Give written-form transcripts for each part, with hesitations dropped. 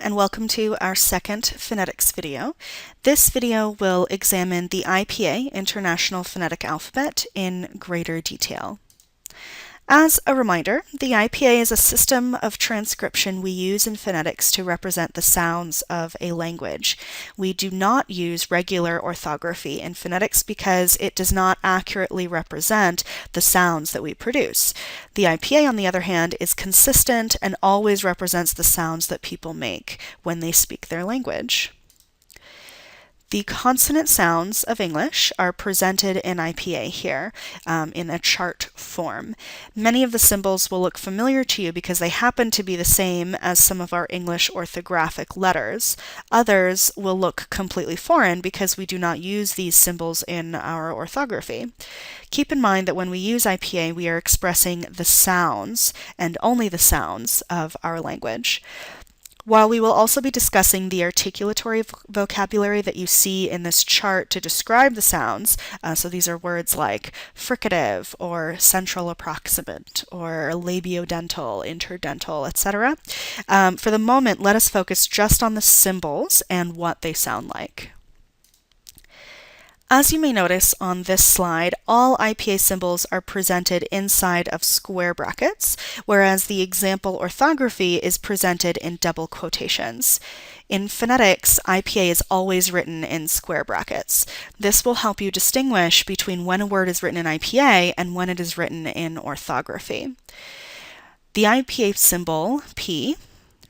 and welcome to our second phonetics video. This video will examine the IPA, International Phonetic Alphabet, in greater detail. As a reminder, the IPA is a system of transcription we use in phonetics to represent the sounds of a language. We do not use regular orthography in phonetics because it does not accurately represent the sounds that we produce. The IPA, on the other hand, is consistent and always represents the sounds that people make when they speak their language. The consonant sounds of English are presented in IPA here in a chart form. Many of the symbols will look familiar to you because they happen to be the same as some of our English orthographic letters. Others will look completely foreign because we do not use these symbols in our orthography. Keep in mind that when we use IPA, we are expressing the sounds and only the sounds of our language. While we will also be discussing the articulatory vocabulary that you see in this chart to describe the sounds, so these are words like fricative or central approximant or labiodental, interdental, etc. For the moment, let us focus just on the symbols and what they sound like. As you may notice on this slide, all IPA symbols are presented inside of square brackets, whereas the example orthography is presented in double quotations. In phonetics, IPA is always written in square brackets. This will help you distinguish between when a word is written in IPA and when it is written in orthography. The IPA symbol, P,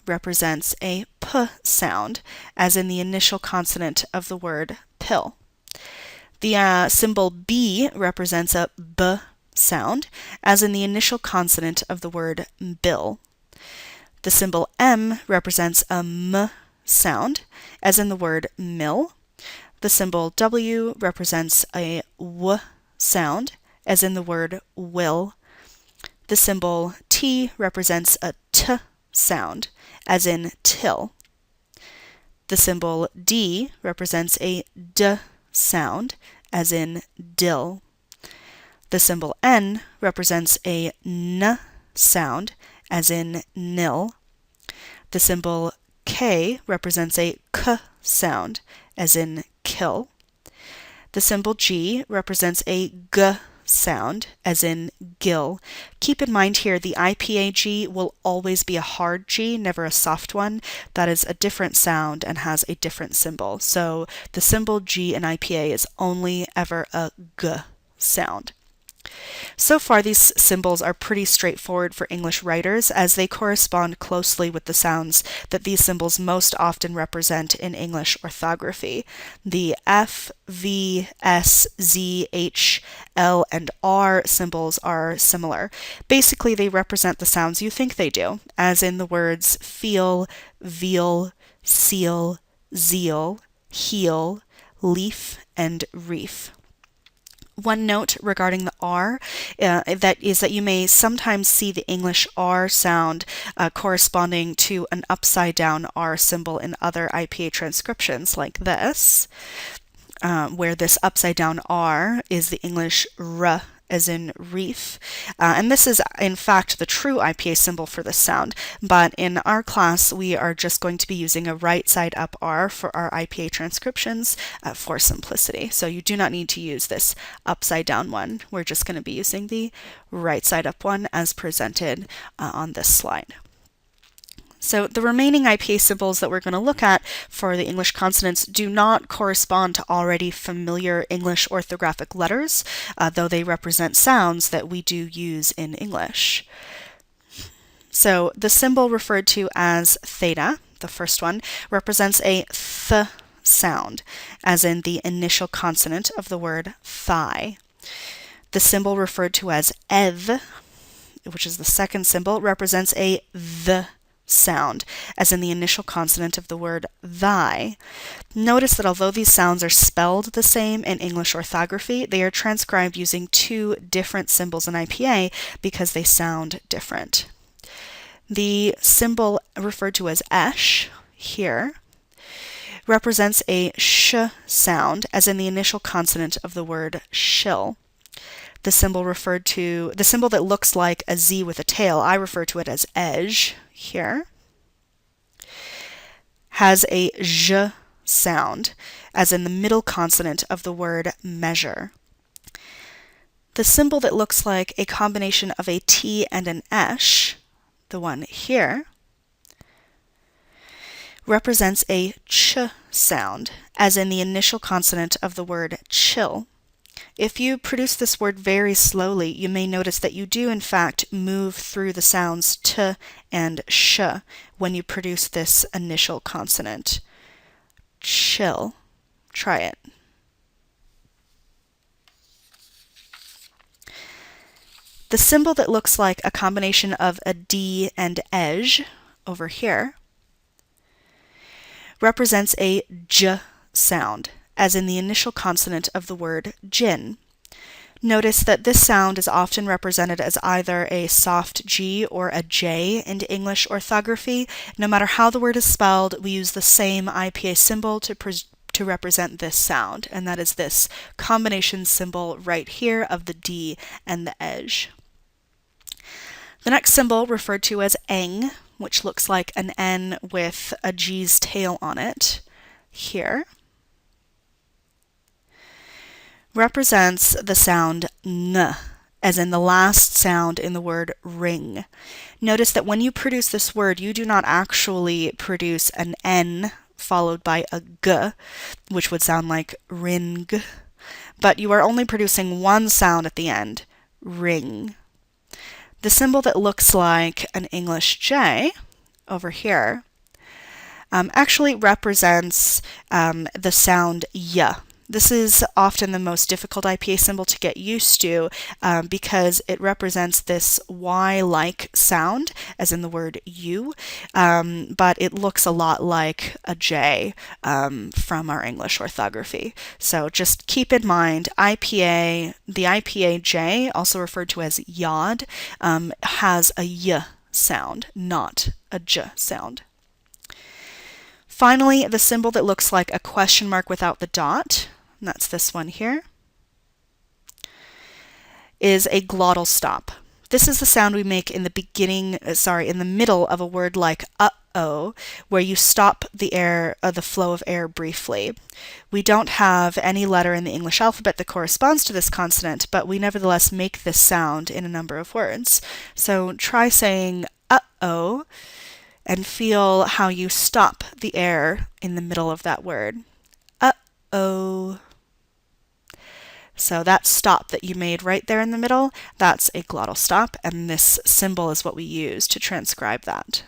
represents a P sound, as in the initial consonant of the word pill. The symbol B represents a B sound, as in the initial consonant of the word bill. The symbol M represents a M sound, as in the word mill. The symbol W represents a W sound, as in the word will. The symbol T represents a T sound, as in till. The symbol D represents a D sound, as in dill. The symbol N represents a N sound, as in nil. The symbol K represents a K sound, as in kill. The symbol G represents a G sound, as in gill. Keep in mind here the IPA G will always be a hard G, never a soft one. That is a different sound and has a different symbol. So the symbol G in IPA is only ever a G sound. So far, these symbols are pretty straightforward for English writers as they correspond closely with the sounds that these symbols most often represent in English orthography. The F, V, S, Z, H, L, and R symbols are similar. Basically, they represent the sounds you think they do, as in the words feel, veal, seal, zeal, heel, leaf, and reef. One note regarding the R that you may sometimes see the English R sound corresponding to an upside down R symbol in other IPA transcriptions like this, where this upside down R is the English R as in reef. And this is in fact the true IPA symbol for this sound, but in our class we are just going to be using a right side up R for our IPA transcriptions for simplicity. So you do not need to use this upside down one. We're just going to be using the right side up one as presented on this slide. So the remaining IPA symbols that we're going to look at for the English consonants do not correspond to already familiar English orthographic letters, though they represent sounds that we do use in English. So the symbol referred to as theta, the first one, represents a th sound, as in the initial consonant of the word thigh. The symbol referred to as eth, which is the second symbol, represents a th sound, as in the initial consonant of the word thy. Notice that although these sounds are spelled the same in English orthography, they are transcribed using two different symbols in IPA because they sound different. The symbol referred to as esh here represents a sh sound, as in the initial consonant of the word shill. The symbol that looks like a Z with a tail, I refer to it as edge here. has a zh sound, as in the middle consonant of the word measure. The symbol that looks like a combination of a T and an esh, the one here, represents a ch sound, as in the initial consonant of the word chill. If you produce this word very slowly, you may notice that you do in fact move through the sounds t and sh when you produce this initial consonant. Chill. Try it. The symbol that looks like a combination of a D and ej over here represents a j sound, as in the initial consonant of the word gin. Notice that this sound is often represented as either a soft G or a J in English orthography. No matter how the word is spelled, we use the same IPA symbol to represent this sound, and that is this combination symbol right here of the D and the ej. The next symbol, referred to as eng, which looks like an N with a G's tail on it here, represents the sound ng, as in the last sound in the word ring. Notice that when you produce this word, you do not actually produce an N followed by a g, which would sound like ring, but you are only producing one sound at the end, ring. The symbol that looks like an English J over here actually represents the sound y. This is often the most difficult IPA symbol to get used to because it represents this Y-like sound, as in the word you, but it looks a lot like a J from our English orthography. So just keep in mind, the IPA J, also referred to as yod, has a y sound, not a j sound. Finally, the symbol that looks like a question mark without the dot, and that's this one here, is a glottal stop. This is the sound we make in the middle of a word like uh-oh, where you stop the flow of air briefly. We don't have any letter in the English alphabet that corresponds to this consonant, but we nevertheless make this sound in a number of words. So try saying uh-oh, and feel how you stop the air in the middle of that word. Uh-oh. So that stop that you made right there in the middle, that's a glottal stop, and this symbol is what we use to transcribe that.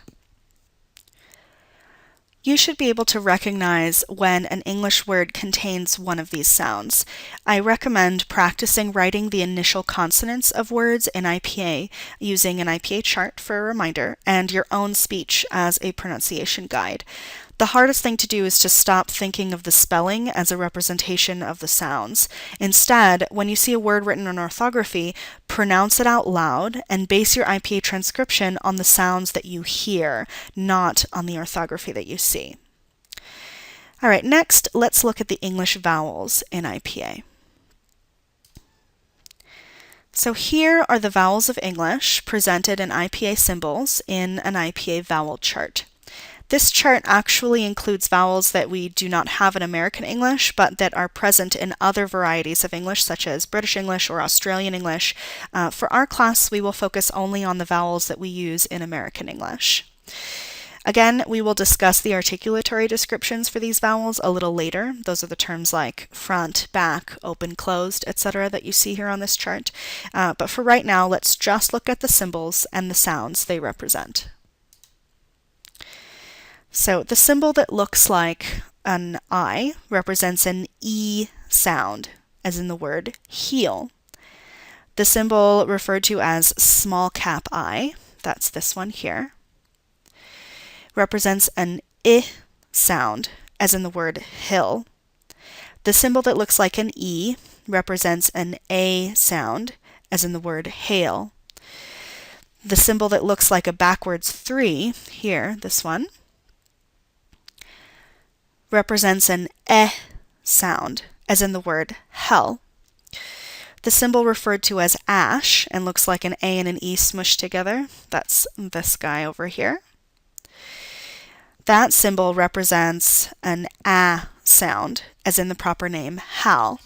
You should be able to recognize when an English word contains one of these sounds. I recommend practicing writing the initial consonants of words in IPA using an IPA chart for a reminder and your own speech as a pronunciation guide. The hardest thing to do is to stop thinking of the spelling as a representation of the sounds. Instead, when you see a word written in orthography, pronounce it out loud and base your IPA transcription on the sounds that you hear, not on the orthography that you see. All right, next, let's look at the English vowels in IPA. So here are the vowels of English presented in IPA symbols in an IPA vowel chart. This chart actually includes vowels that we do not have in American English, but that are present in other varieties of English, such as British English or Australian English. For our class, we will focus only on the vowels that we use in American English. Again, we will discuss the articulatory descriptions for these vowels a little later. Those are the terms like front, back, open, closed, etc. that you see here on this chart. But for right now, let's just look at the symbols and the sounds they represent. So the symbol that looks like an I represents an E sound, as in the word heel. The symbol referred to as small cap I, that's this one here, represents an I sound, as in the word hill. The symbol that looks like an E represents an A sound, as in the word hail. The symbol that looks like a backwards 3, here, this one, represents an sound, as in the word hell. The symbol referred to as ash and looks like an A and an E smushed together, that's this guy over here. That symbol represents an ah sound, as in the proper name Hal.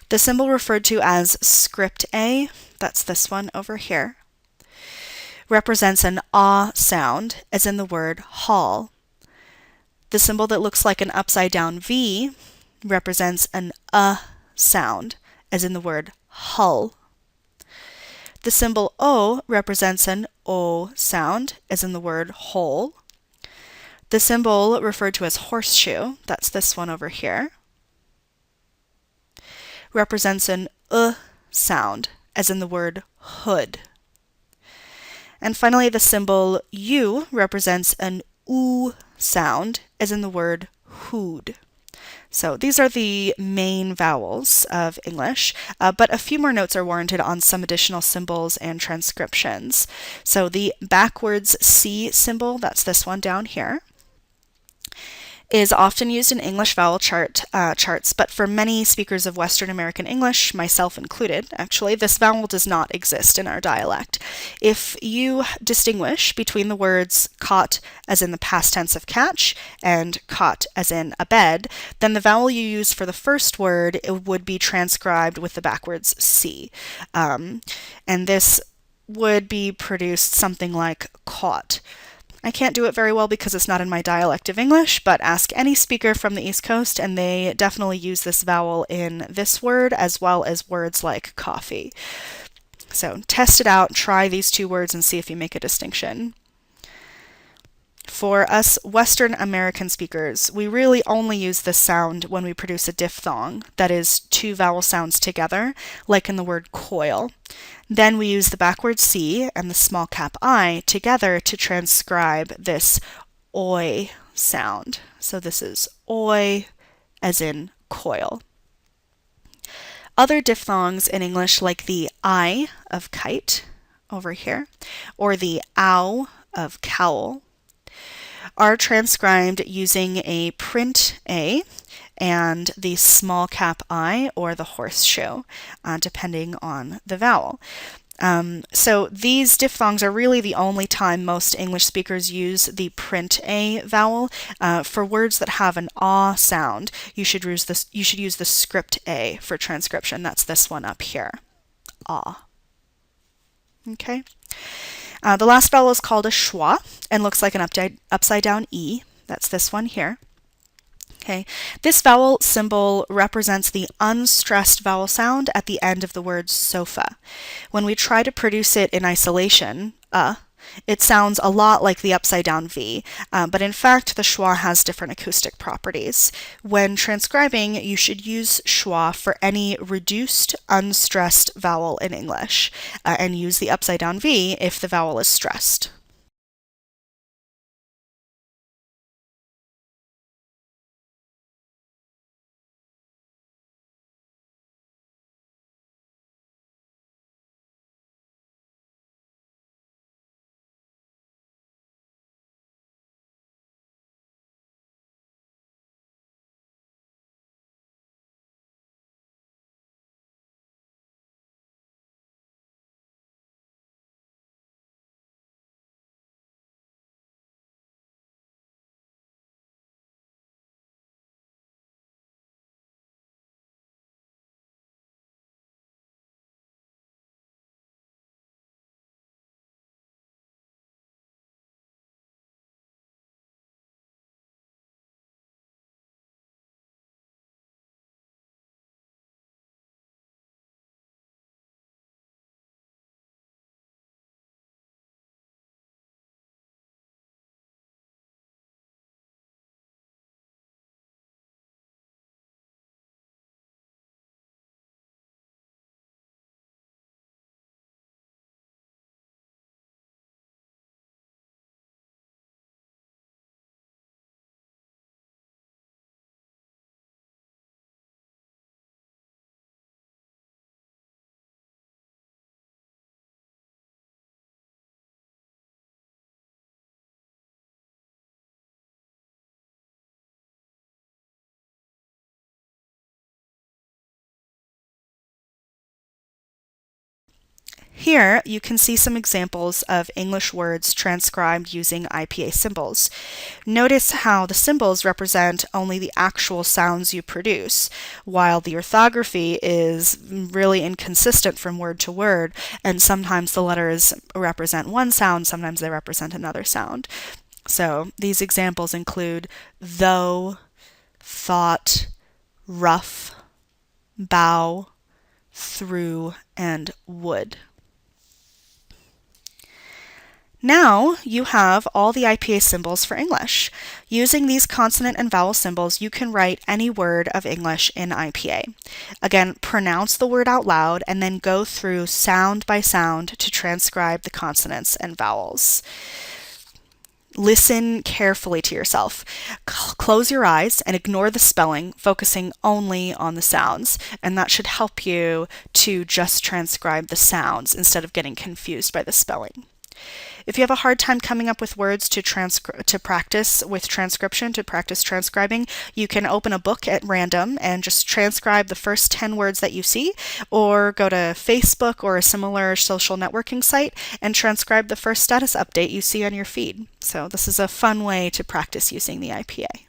The symbol referred to as script A, that's this one over here, represents an ah sound, as in the word hall. The symbol that looks like an upside down V represents an sound, as in the word hull. The symbol O represents an O sound, as in the word whole. The symbol referred to as horseshoe, that's this one over here, represents an sound, as in the word hood. And finally, the symbol U represents an oo sound, as in the word hood. So these are the main vowels of English, but a few more notes are warranted on some additional symbols and transcriptions. So the backwards C symbol, that's this one down here, is often used in English vowel charts, but for many speakers of Western American English, myself included, actually, this vowel does not exist in our dialect. If you distinguish between the words caught as in the past tense of catch and caught as in a bed, then the vowel you use for the first word would be transcribed with the backwards C. And this would be produced something like caught. I can't do it very well because it's not in my dialect of English, but ask any speaker from the East Coast and they definitely use this vowel in this word as well as words like coffee. So test it out, try these two words and see if you make a distinction. For us Western American speakers, we really only use this sound when we produce a diphthong, that is, two vowel sounds together, like in the word coil. Then we use the backward C and the small cap I together to transcribe this oi sound. So this is oi, as in coil. Other diphthongs in English, like the I of kite over here, or the ow of cowl, are transcribed using a print A and the small cap I or the horseshoe, depending on the vowel. So these diphthongs are really the only time most English speakers use the print A vowel. For words that have an ah sound, you should use the script A for transcription. That's this one up here, ah. Okay. The last vowel is called a schwa and looks like an upside down E. That's this one here. Okay. This vowel symbol represents the unstressed vowel sound at the end of the word sofa. When we try to produce it in isolation, it sounds a lot like the upside down V, but in fact the schwa has different acoustic properties. When transcribing, you should use schwa for any reduced, unstressed vowel in English, and use the upside down V if the vowel is stressed. Here, you can see some examples of English words transcribed using IPA symbols. Notice how the symbols represent only the actual sounds you produce, while the orthography is really inconsistent from word to word, and sometimes the letters represent one sound, sometimes they represent another sound. So these examples include though, thought, rough, bow, through, and would. Now you have all the IPA symbols for English. Using these consonant and vowel symbols, you can write any word of English in IPA. Again, pronounce the word out loud and then go through sound by sound to transcribe the consonants and vowels. Listen carefully to yourself. Close your eyes and ignore the spelling, focusing only on the sounds, and that should help you to just transcribe the sounds instead of getting confused by the spelling. If you have a hard time coming up with words to practice with transcription, to practice transcribing, you can open a book at random and just transcribe the first 10 words that you see, or go to Facebook or a similar social networking site and transcribe the first status update you see on your feed. So this is a fun way to practice using the IPA.